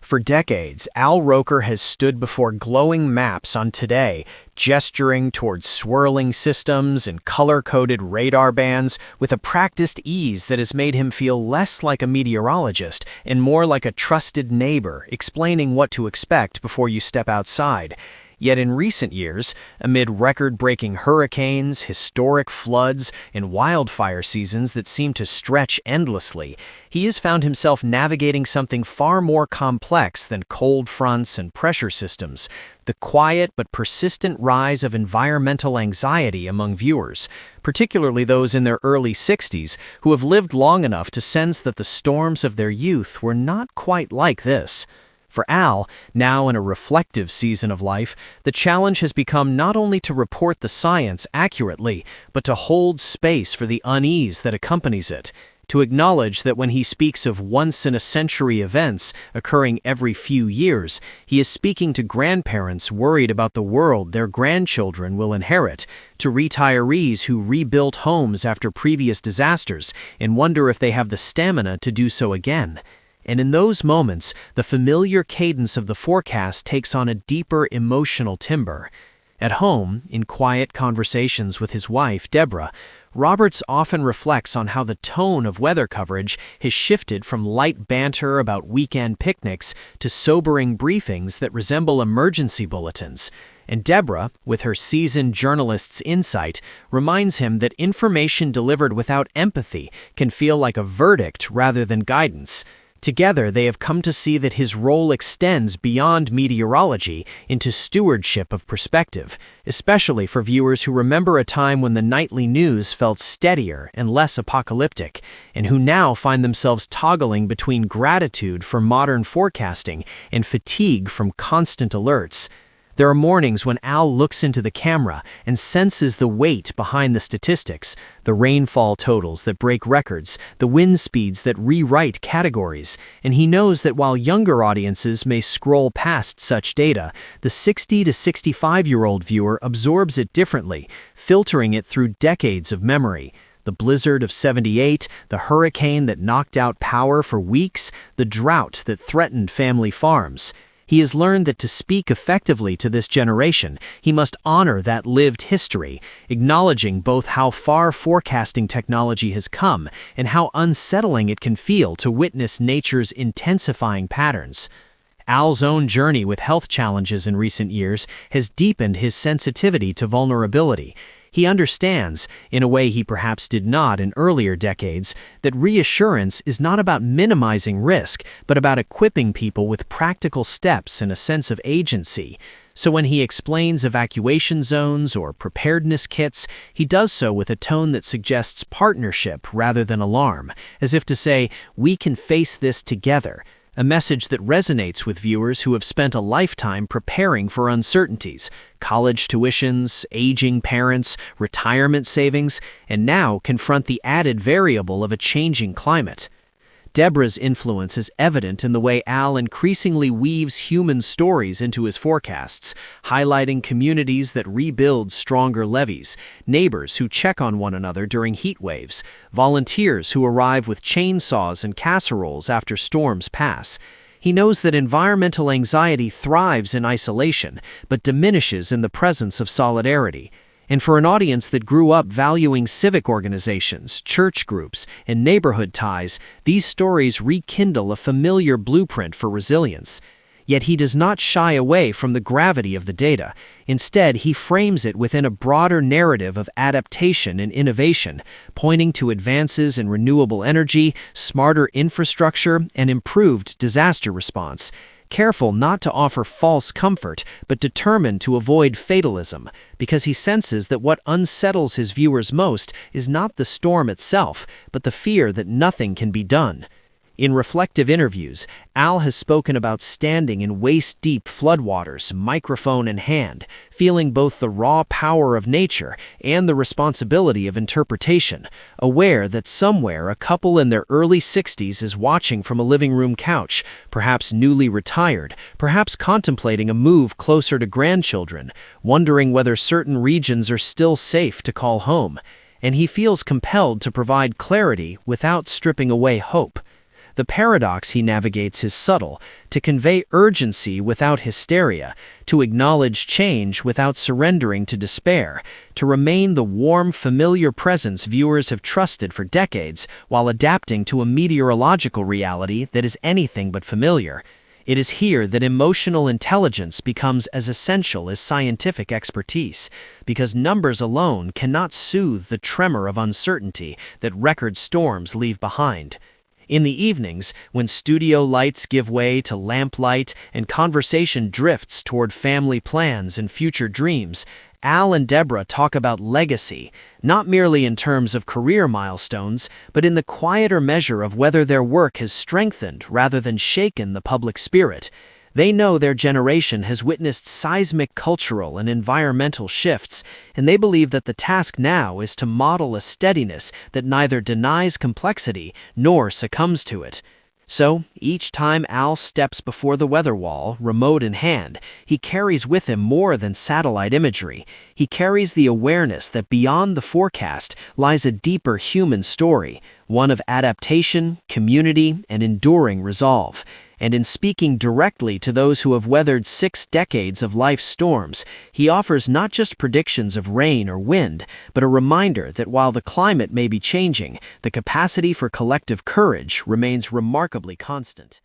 For decades, Al Roker has stood before glowing maps on Today, gesturing towards swirling systems and color-coded radar bands with a practiced ease that has made him feel less like a meteorologist and more like a trusted neighbor, explaining what to expect before you step outside. Yet in recent years, amid record-breaking hurricanes, historic floods, and wildfire seasons that seem to stretch endlessly, he has found himself navigating something far more complex than cold fronts and pressure systems: the quiet but persistent rise of environmental anxiety among viewers, particularly those in their early 60s who have lived long enough to sense that the storms of their youth were not quite like this. For Al, now in a reflective season of life, the challenge has become not only to report the science accurately, but to hold space for the unease that accompanies it, to acknowledge that when he speaks of once-in-a-century events occurring every few years, he is speaking to grandparents worried about the world their grandchildren will inherit, to retirees who rebuilt homes after previous disasters and wonder if they have the stamina to do so again. And in those moments, the familiar cadence of the forecast takes on a deeper emotional timbre. At home, in quiet conversations with his wife, Deborah, Roberts often reflects on how the tone of weather coverage has shifted from light banter about weekend picnics to sobering briefings that resemble emergency bulletins. And Deborah, with her seasoned journalist's insight, reminds him that information delivered without empathy can feel like a verdict rather than guidance. Together, they have come to see that his role extends beyond meteorology into stewardship of perspective, especially for viewers who remember a time when the nightly news felt steadier and less apocalyptic, and who now find themselves toggling between gratitude for modern forecasting and fatigue from constant alerts. There are mornings when Al looks into the camera and senses the weight behind the statistics, the rainfall totals that break records, the wind speeds that rewrite categories, and he knows that while younger audiences may scroll past such data, the 60 to 65-year-old viewer absorbs it differently, filtering it through decades of memory. The blizzard of '78, the hurricane that knocked out power for weeks, the drought that threatened family farms. He has learned that to speak effectively to this generation, he must honor that lived history, acknowledging both how far forecasting technology has come and how unsettling it can feel to witness nature's intensifying patterns. Al's own journey with health challenges in recent years has deepened his sensitivity to vulnerability. He understands, in a way he perhaps did not in earlier decades, that reassurance is not about minimizing risk, but about equipping people with practical steps and a sense of agency. So when he explains evacuation zones or preparedness kits, he does so with a tone that suggests partnership rather than alarm, as if to say, "We can face this together." A message that resonates with viewers who have spent a lifetime preparing for uncertainties, college tuitions, aging parents, retirement savings, and now confront the added variable of a changing climate. Deborah's influence is evident in the way Al increasingly weaves human stories into his forecasts, highlighting communities that rebuild stronger levees, neighbors who check on one another during heat waves, volunteers who arrive with chainsaws and casseroles after storms pass. He knows that environmental anxiety thrives in isolation, but diminishes in the presence of solidarity. And for an audience that grew up valuing civic organizations, church groups, and neighborhood ties, these stories rekindle a familiar blueprint for resilience. Yet he does not shy away from the gravity of the data. Instead, he frames it within a broader narrative of adaptation and innovation, pointing to advances in renewable energy, smarter infrastructure, and improved disaster response. Careful not to offer false comfort, but determined to avoid fatalism, because he senses that what unsettles his viewers most is not the storm itself, but the fear that nothing can be done. In reflective interviews, Al has spoken about standing in waist-deep floodwaters, microphone in hand, feeling both the raw power of nature and the responsibility of interpretation, aware that somewhere a couple in their early 60s is watching from a living room couch, perhaps newly retired, perhaps contemplating a move closer to grandchildren, wondering whether certain regions are still safe to call home. And he feels compelled to provide clarity without stripping away hope. The paradox he navigates is subtle: to convey urgency without hysteria, to acknowledge change without surrendering to despair, to remain the warm, familiar presence viewers have trusted for decades while adapting to a meteorological reality that is anything but familiar. It is here that emotional intelligence becomes as essential as scientific expertise, because numbers alone cannot soothe the tremor of uncertainty that record storms leave behind. In the evenings, when studio lights give way to lamplight and conversation drifts toward family plans and future dreams, Al and Deborah talk about legacy, not merely in terms of career milestones, but in the quieter measure of whether their work has strengthened rather than shaken the public spirit. They know their generation has witnessed seismic cultural and environmental shifts, and they believe that the task now is to model a steadiness that neither denies complexity nor succumbs to it. So, each time Al steps before the weather wall, remote in hand, he carries with him more than satellite imagery. He carries the awareness that beyond the forecast lies a deeper human story, one of adaptation, community, and enduring resolve. And in speaking directly to those who have weathered 6 decades of life's storms, he offers not just predictions of rain or wind, but a reminder that while the climate may be changing, the capacity for collective courage remains remarkably constant.